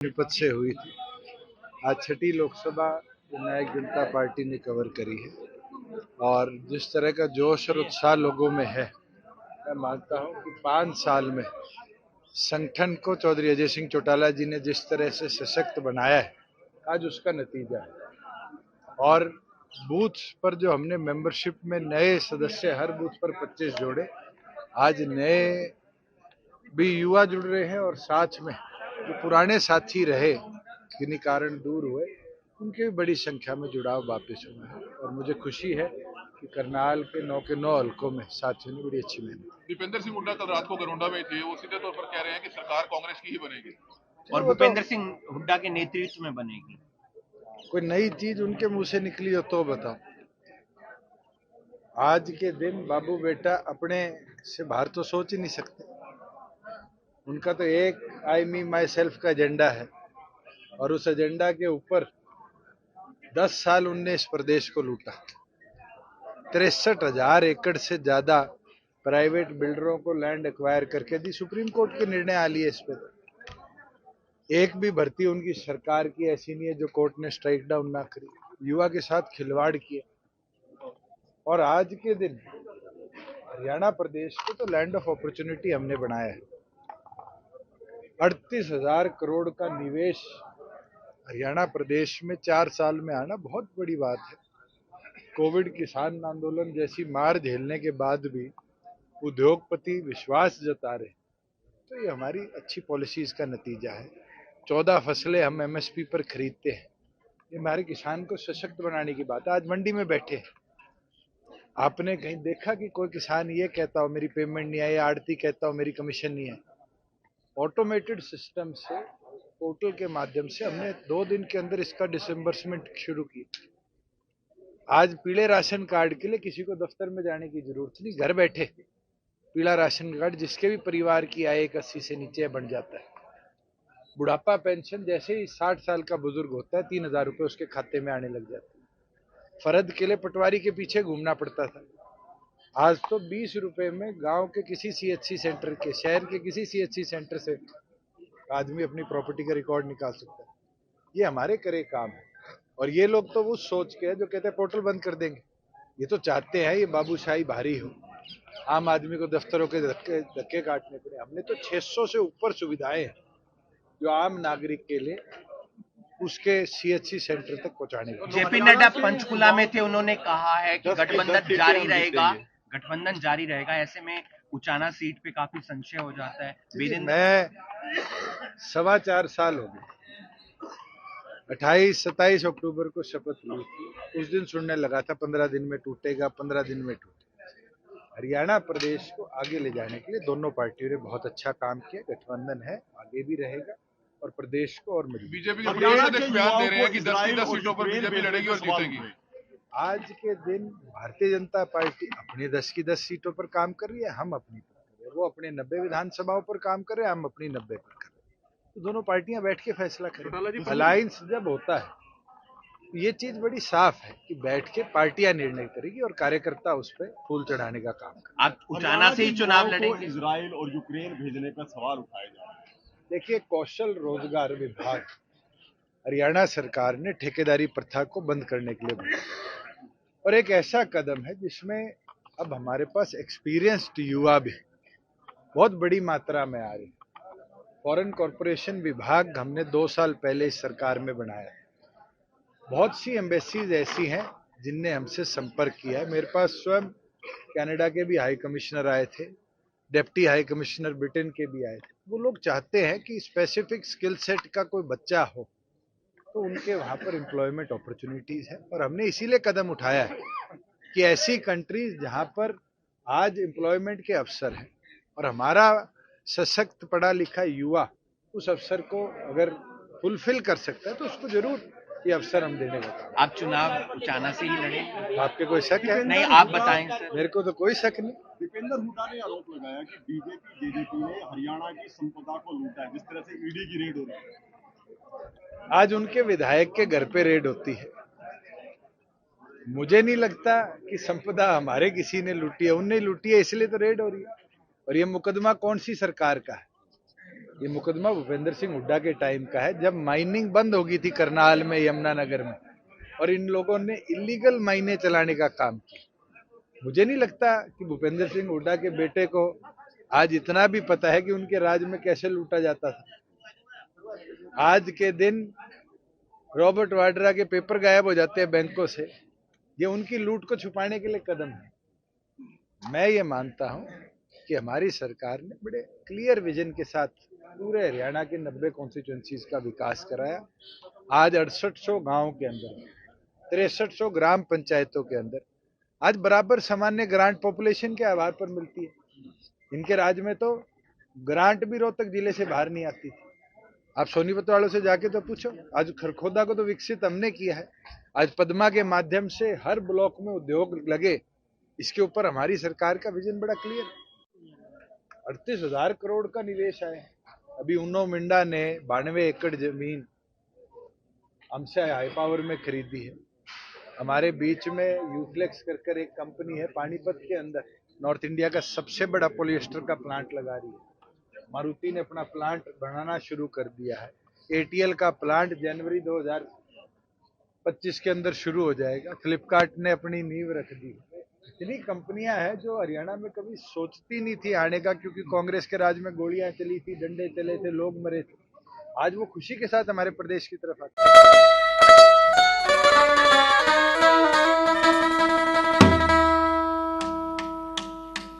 पानीपत से हुई थी। आज छठी लोकसभा जननायक जनता पार्टी ने कवर करी है और जिस तरह का जोश और उत्साह लोगों में है, मैं मानता हूं कि 5 साल में संगठन को चौधरी अजय सिंह चौटाला जी ने जिस तरह से सशक्त बनाया है, आज उसका नतीजा है। और बूथ पर जो हमने मेंबरशिप में नए सदस्य हर बूथ पर 25 जोड़े, आज नए भी युवा जुड़ रहे हैं और साथ में जो पुराने साथी रहे किन्हीं कारण दूर हुए, उनके भी बड़ी संख्या में जुड़ाव वापस हुआ है। और मुझे खुशी है कि करनाल के 9 हलकों में साथियों ने बड़ी अच्छी मेहनत की। दीपेंद्र सिंह हुड्डा कल रात को गरोंडा में थे, वो सीधे तौर पर कह रहे हैं कि सरकार कांग्रेस की ही बनेगी और भूपेंद्र सिंह हुड्डा के नेतृत्व में बनेगी। कोई नई चीज उनके मुंह से निकली हो तो बताओ। आज के दिन बाबू बेटा अपने से बाहर तो सोच ही नहीं सकते। उनका तो एक आई मी माई सेल्फ का एजेंडा है और उस एजेंडा के ऊपर 10 साल उनने इस प्रदेश को लूटा। 63,000 एकड़ से ज्यादा प्राइवेट बिल्डरों को लैंड एक्वायर करके दी। सुप्रीम कोर्ट के निर्णय आ लिए इस पर। एक भी भर्ती उनकी सरकार की ऐसी नहीं है जो कोर्ट ने स्ट्राइक डाउन ना करी। युवा के साथ खिलवाड़ किया। और आज के दिन हरियाणा प्रदेश को तो लैंड ऑफ अपॉर्चुनिटी हमने बनाया है। 38,000 करोड़ का निवेश हरियाणा प्रदेश में 4 साल में आना बहुत बड़ी बात है। कोविड किसान आंदोलन जैसी मार झेलने के बाद भी उद्योगपति विश्वास जता रहे, तो ये हमारी अच्छी पॉलिसीज का नतीजा है। 14 फसलें हम एमएसपी पर खरीदते हैं, ये हमारे किसान को सशक्त बनाने की बात है। आज मंडी में बैठे, आपने कहीं देखा कि कोई किसान ये कहता हो मेरी पेमेंट नहीं आई, आड़ती कहता हो मेरी कमीशन नहीं है? ऑटोमेटेड सिस्टम से, पोर्टल के माध्यम से हमने 2 दिन के अंदर इसका डिसम्बर्समेंट शुरू की। आज पीले राशन कार्ड के लिए किसी को दफ्तर में जाने की जरूरत नहीं, घर बैठे पीला राशन कार्ड जिसके भी परिवार की आय 80 से नीचे बन जाता है। बुढ़ापा पेंशन जैसे ही 60 साल का बुजुर्ग होता है 3,000 रुपए उसके खाते में आने लग जाते हैं। फर्द के लिए पटवारी के पीछे घूमना पड़ता था, आज तो 20 रुपए में गांव के किसी सीएचसी सेंटर के, शहर के किसी सीएचसी सेंटर से आदमी अपनी प्रॉपर्टी का रिकॉर्ड निकाल सकता है। ये हमारे करे काम है। और ये लोग तो वो सोच के जो कहते हैं पोर्टल बंद कर देंगे, ये तो चाहते हैं ये बाबूशाही भारी हो, आम आदमी को दफ्तरों के धक्के काटने पड़े। हमने तो 600 से ऊपर सुविधाएं हैं जो आम नागरिक के लिए उसके सीएचसी सेंटर तक पहुंचाने का। जेपी नड्डा पंचकुला में थे, उन्होंने कहा है कि गठबंधन जारी रहेगा, गठबंधन जारी रहेगा। ऐसे में उचाना सीट पे काफी संशय हो जाता है। मैं 4.25 साल हो गए, 28-27 अक्टूबर को शपथ ली थी। उस दिन सुनने लगा था 15 दिन में टूटेगा, 15 दिन में टूटेगा। हरियाणा प्रदेश को आगे ले जाने के लिए दोनों पार्टियों ने बहुत अच्छा काम किया। गठबंधन है, आगे भी रहेगा और प्रदेश को और मजबूत। बीजेपी के प्रदेश अध्यक्ष बयान दे रहे हैं कि 10 सीटों पर बीजेपी लड़ेगी और जीतेगी। आज के दिन भारतीय जनता पार्टी अपने 10 की 10 सीटों पर काम कर रही है, हम अपनी पर कर रहे हैं। वो अपने 90 विधानसभाओं पर काम कर रहे हैं, हम अपनी 90 पर कर रहे हैं। तो दोनों पार्टियां बैठ के फैसला करें। अलायंस जब होता है ये चीज बड़ी साफ है कि बैठ के पार्टियां निर्णय करेगी और कार्यकर्ता उस पर फूल चढ़ाने का काम करें। आप उचाना से ही चुनाव लड़ेंगे। इजराइल और यूक्रेन भेजने पर सवाल उठाए जा रहे हैं। देखिए, कौशल रोजगार विभाग हरियाणा सरकार ने ठेकेदारी प्रथा को बंद करने के लिए बनाया और एक ऐसा कदम है जिसमें अब हमारे पास एक्सपीरियंस्ड युवा भी बहुत बड़ी मात्रा में आ रहे हैं। फॉरेन कॉरपोरेशन विभाग हमने 2 साल पहले इस सरकार में बनाया है। बहुत सी एम्बेसीज ऐसी हैं जिनने हमसे संपर्क किया है। मेरे पास स्वयं कनाडा के भी हाई कमिश्नर आए थे, डिप्टी हाई कमिश्नर ब्रिटेन के भी आए थे। वो लोग चाहते हैं कि स्पेसिफिक स्किल सेट का कोई बच्चा हो तो उनके वहां पर एम्प्लॉयमेंट अपॉर्चुनिटीज है। और हमने इसीलिए कदम उठाया है कि ऐसी कंट्रीज जहां पर आज एम्प्लॉयमेंट के अवसर हैं और हमारा सशक्त पढ़ा लिखा युवा उस अवसर को अगर फुलफिल कर सकता है तो उसको जरूर ये अवसर हम देने का। आप चुनाव उचाना से ही लड़ेंगे? आपके कोई शक है? नहीं, आप बताएं सर। मेरे को तो कोई शक नहीं। दीपेंद्र हुड्डा ने आरोप लगाया कि बीजेपी जेजेपी ने हरियाणा की संपदा को लूटा है, जिस तरह से ईडी की रेड हो रही है। आज उनके विधायक के घर पे रेड होती है। मुझे नहीं लगता कि संपदा हमारे किसी ने लूटी है, उनने लूटी है इसलिए तो रेड हो रही है। और ये मुकदमा कौन सी सरकार का है? ये मुकदमा भूपेंद्र सिंह हुड्डा के टाइम का है, जब माइनिंग बंद हो गई थी करनाल में, यमुनानगर में, और इन लोगों ने इलीगल माइने चलाने का काम किया। मुझे नहीं लगता कि भूपेंद्र सिंह हुड्डा के बेटे को आज इतना भी पता है कि उनके राज में कैसे लूटा जाता था। आज के दिन रॉबर्ट वाड्रा के पेपर गायब हो जाते हैं बैंकों से, ये उनकी लूट को छुपाने के लिए कदम है। मैं ये मानता हूं कि हमारी सरकार ने बड़े क्लियर विजन के साथ पूरे हरियाणा के 90 कॉन्स्टिट्यूएंसीज का विकास कराया। आज 6800 गांव के अंदर, 6300 ग्राम पंचायतों के अंदर आज बराबर सामान्य ग्रांट पॉपुलेशन के आधार पर मिलती है। इनके राज में तो ग्रांट भी रोहतक जिले से बाहर नहीं आती थी। आप सोनीपत वालों से जाके तो पूछो, आज खरखोदा को तो विकसित हमने किया है। आज पद्मा के माध्यम से हर ब्लॉक में उद्योग लगे, इसके ऊपर हमारी सरकार का विजन बड़ा क्लियर है। 38,000 करोड़ का निवेश आया है। अभी उन्नो मिंडा ने 92 एकड़ जमीन हमसे हाई पावर में खरीदी है। हमारे बीच में यूफ्लेक्स कर एक कंपनी है पानीपत के अंदर, नॉर्थ इंडिया का सबसे बड़ा पॉलिएस्टर का प्लांट लगा रही है। मारुति ने अपना प्लांट बनाना शुरू कर दिया है। एटीएल का प्लांट जनवरी 2025 के अंदर शुरू हो जाएगा। फ्लिपकार्ट ने अपनी नींव रख दी। इतनी कंपनियां हैं जो हरियाणा में कभी सोचती नहीं थी आने का, क्योंकि कांग्रेस के राज में गोलियां चली थी, डंडे चले थे, लोग मरे थे। आज वो खुशी के साथ हमारे प्रदेश की तरफ आते हैं।